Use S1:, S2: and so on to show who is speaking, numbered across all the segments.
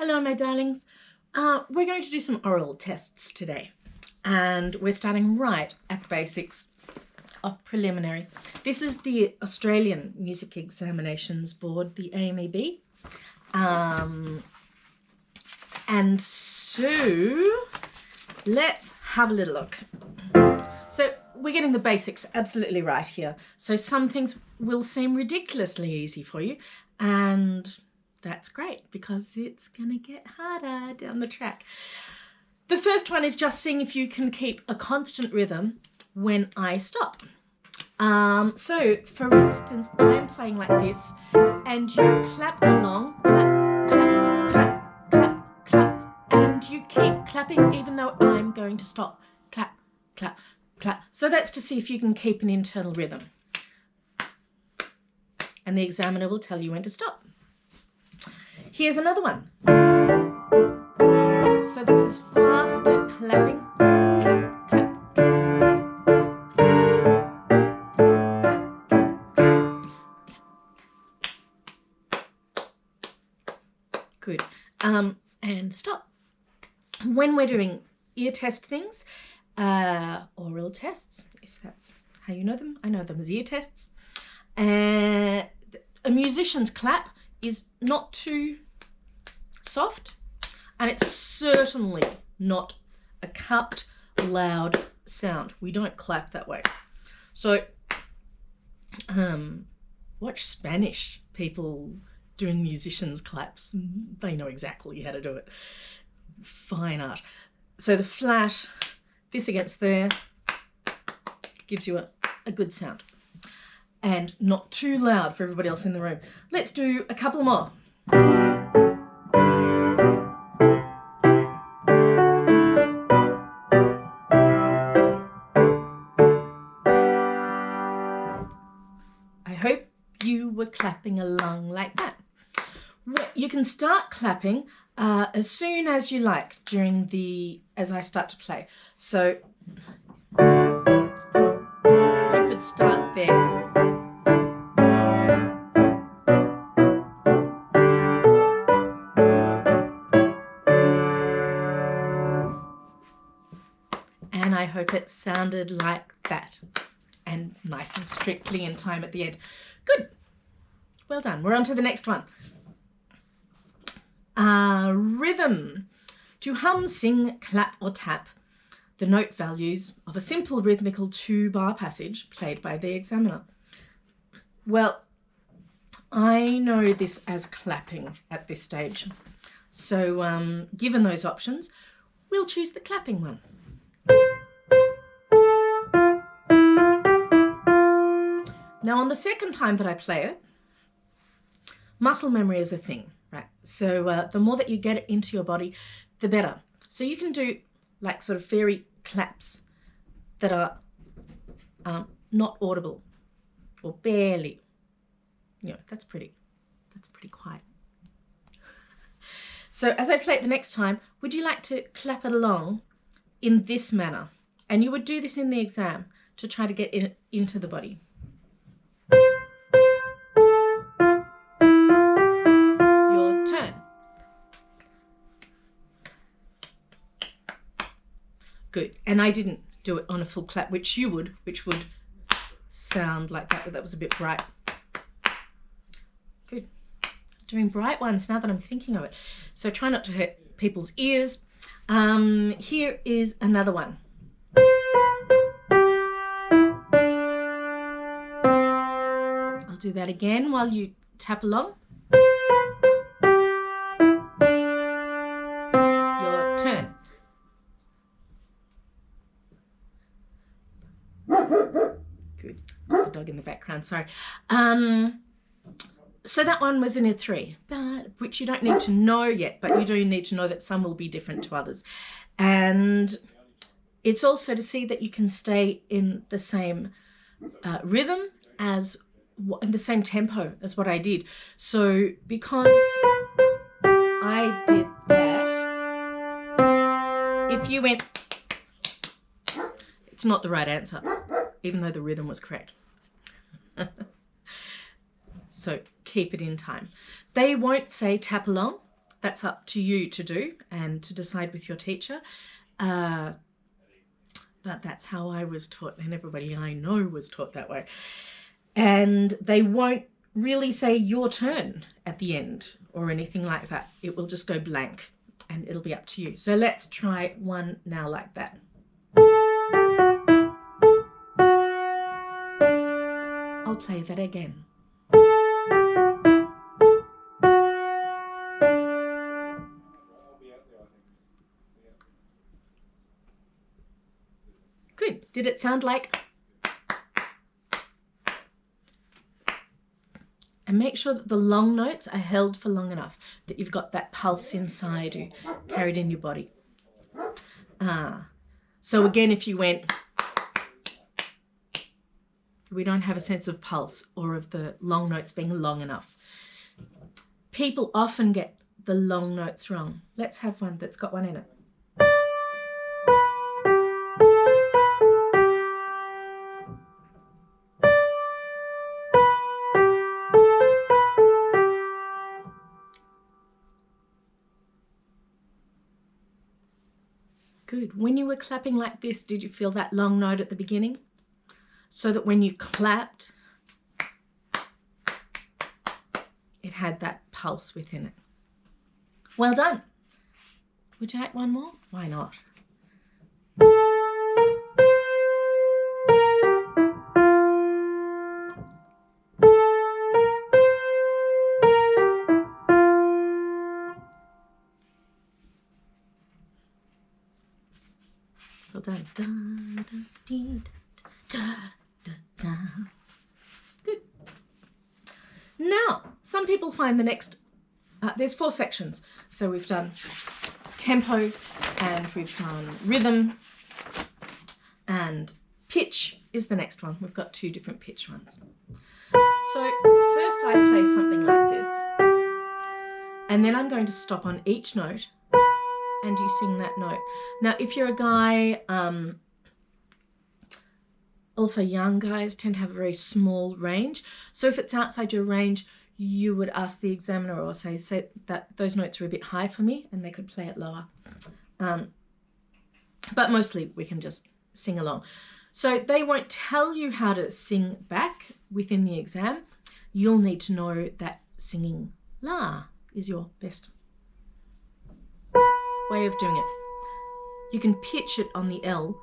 S1: Hello, my darlings. We're going to do some oral tests today, and we're starting right at the basics of preliminary. This is the Australian Music Examinations Board, the AMEB. And so let's have a little look. So we're getting the basics absolutely right here. So some things will seem ridiculously easy for you, and that's great because it's going to get harder down the track. The first one is just seeing if you can keep a constant rhythm when I stop. So for instance, I'm playing like this and you clap along, clap, clap, clap, clap, clap, and you keep clapping even though I'm going to stop. Clap, clap, clap. So that's to see if you can keep an internal rhythm. And the examiner will tell you when to stop. Here's another one. So this is faster clapping. Clap, clap, clap. Good. And stop. When we're doing ear test things, oral tests, if that's how you know them, I know them as ear tests. A musician's clap is not too soft, and it's certainly not a cupped, loud sound. We don't clap that way. So watch Spanish people doing musicians' claps. They know exactly how to do it. Fine art. So the flat, this against there, gives you a good sound. And not too loud for everybody else in the room. Let's do a couple more. I hope you were clapping along like that. You can start clapping as soon as you like as I start to play. So you could start there. And I hope it sounded like that and nice and strictly in time at the end. Good. Well done. We're on to the next one. Rhythm. To hum, sing, clap or tap the note values of a simple rhythmical 2-bar passage played by the examiner. Well, I know this as clapping at this stage. So given those options, we'll choose the clapping one. Now on the second time that I play it, muscle memory is a thing, right? So the more that you get it into your body, the better. So you can do like sort of fairy claps that are not audible or barely. You know, that's pretty quiet. So as I play it the next time, would you like to clap it along in this manner? And you would do this in the exam to try to get it into the body. Your turn. Good. And I didn't do it on a full clap, which you would, which would sound like that, but that was a bit bright. Good. Doing bright ones now that I'm thinking of it. So try not to hurt people's ears. Here is another one. I'll do that again while you tap along. Your turn. Good. The dog in the background, sorry. So that one was in a 3, which you don't need to know yet, but you do need to know that some will be different to others. And it's also to see that you can stay in the same rhythm in the same tempo as what I did. So because I did that, if you went, it's not the right answer, even though the rhythm was correct. So keep it in time. They won't say tap along. that's up to you to do and to decide with your teacher. But that's how I was taught, and everybody I know was taught that way. And they won't really say your turn at the end or anything like that. It will just go blank and it'll be up to you. So let's try one now like that. I'll play that again. Good. Did it sound like? And make sure that the long notes are held for long enough, that you've got that pulse inside you, carried in your body. So again, if you went, we don't have a sense of pulse or of the long notes being long enough. People often get the long notes wrong. Let's have one that's got one in it. Good. When you were clapping like this, did you feel that long note at the beginning? So that when you clapped, it had that pulse within it. Well done. Would you like one more? Why not? Well done. Da, da, dee, da, da, da, da. Good. Now, some people find the next, there's 4 sections. So we've done tempo, and we've done rhythm, and pitch is the next one. We've got 2 different pitch ones. So first I play something like this, and then I'm going to stop on each note and you sing that note. Now, if you're a guy, also young guys tend to have a very small range. So if it's outside your range, you would ask the examiner or say that those notes are a bit high for me, and they could play it lower. But mostly we can just sing along. So they won't tell you how to sing back within the exam. You'll need to know that singing la is your best way of doing it. You can pitch it on the L.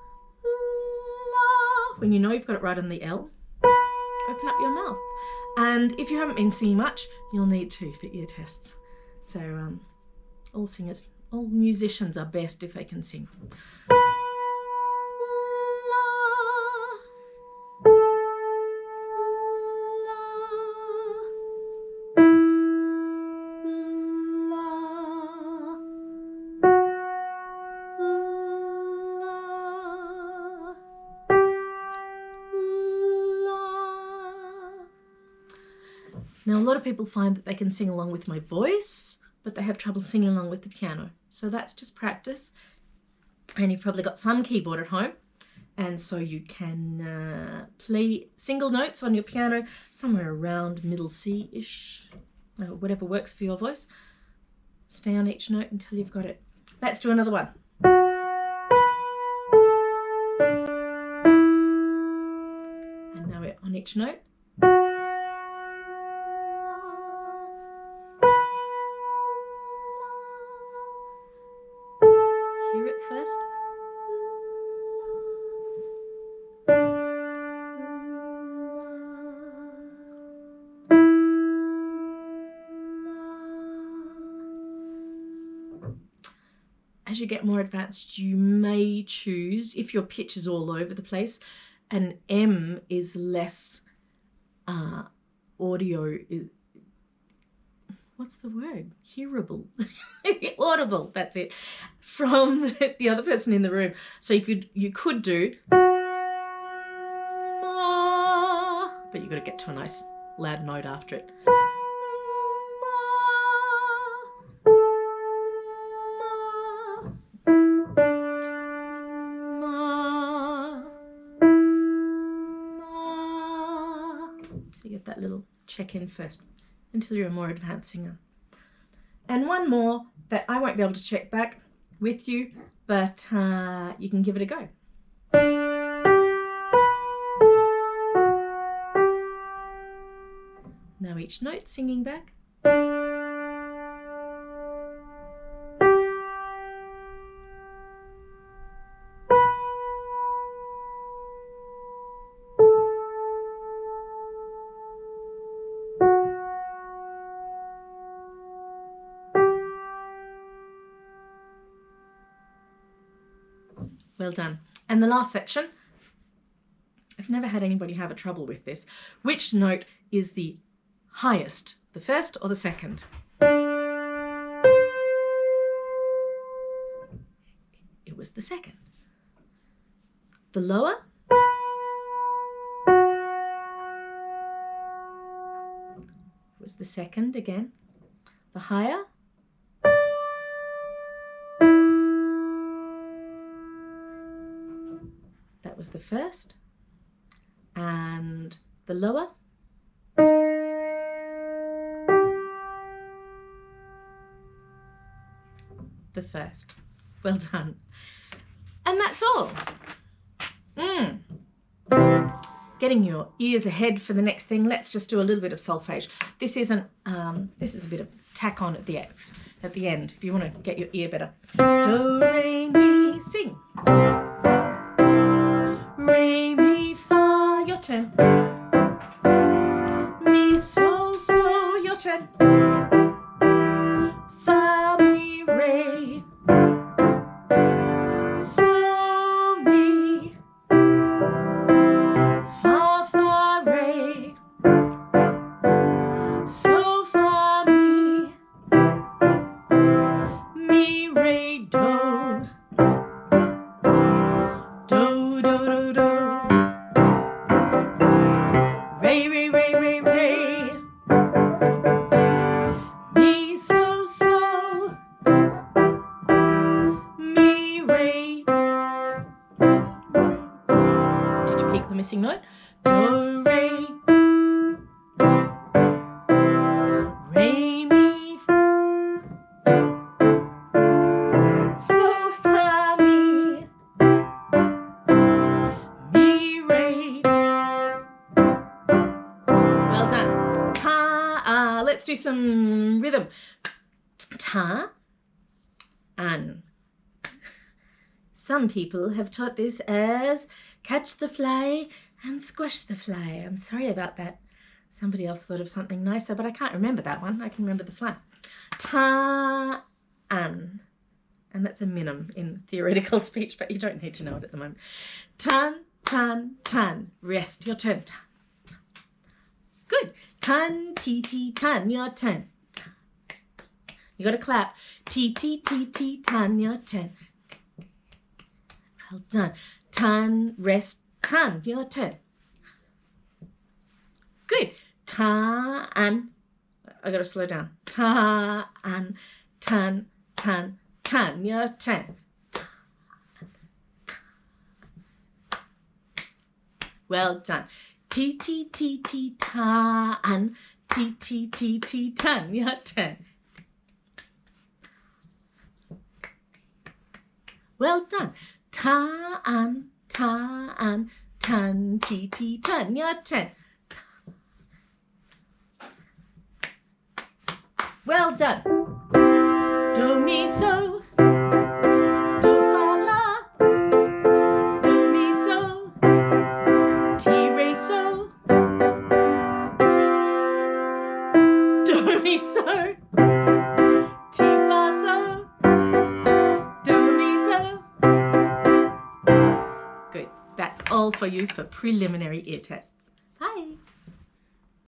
S1: La. When you know you've got it right on the L, open up your mouth. And if you haven't been singing much, you'll need to for ear tests. So all singers, all musicians are best if they can sing. Now, a lot of people find that they can sing along with my voice, but they have trouble singing along with the piano. So that's just practice. And you've probably got some keyboard at home. And so you can play single notes on your piano somewhere around middle C-ish, whatever works for your voice. Stay on each note until you've got it. Let's do another one. And now we're on each note. Hear it first. As you get more advanced, you may choose, if your pitch is all over the place, an M is less audio, what's the word? Hearable. Audible, that's it, from the other person in the room. So you could do ma, but you've got to get to a nice loud note after it. So you get that little check in first until you're a more advanced singer. And one more, that I won't be able to check back with you, but you can give it a go. Now each note singing back. Well done. And the last section, I've never had anybody have a trouble with this. Which note is the highest, the first or the second? It was the second. The lower? It was the second again. The higher? That was the first. And the lower? The first. Well done. And that's all. Getting your ears ahead for the next thing. Let's just do a little bit of solfege. This isn't. This is a bit of tack on at the end. If you want to get your ear better. Do re mi sing. Re mi fa, your turn. Mi so so, your turn. Fa mi re. So mi. Fa fa re. So fa mi. Mi re do. Do do do do. Re re re re re. Mi so so. Mi re. Did you pick the missing note? Do re. Re mi. So fa mi. Mi re. Well done. Ta. Let's do some rhythm. Ta. An. Some people have taught this as catch the fly and squash the fly. I'm sorry about that. Somebody else thought of something nicer, but I can't remember that one. I can remember the fly. Ta. An. And that's a minim in theoretical speech, but you don't need to know it at the moment. Tan, tan, tan. Rest, your turn. Good. Tan, ti, ti, tan, your turn. You got to clap. Ti, ti, ti, ti, tan, your turn. Well done. Tan, rest, tan, your turn. Good. Ta, an. I got to slow down. Ta, an, tan, tan, tan, your turn. Well done. Ti, ti, ti, ti, ta, an. Ti, ti, ti, ti, tan, your turn. Well done. Ta, an, tan, ti, ti, tan, your turn. Well done. Do, mi, so. Do, fa, la. Do, mi, so. Ti, re, so. Do, mi, so. Ti, fa, so. Do, mi, so. Good. That's all for you for preliminary ear tests.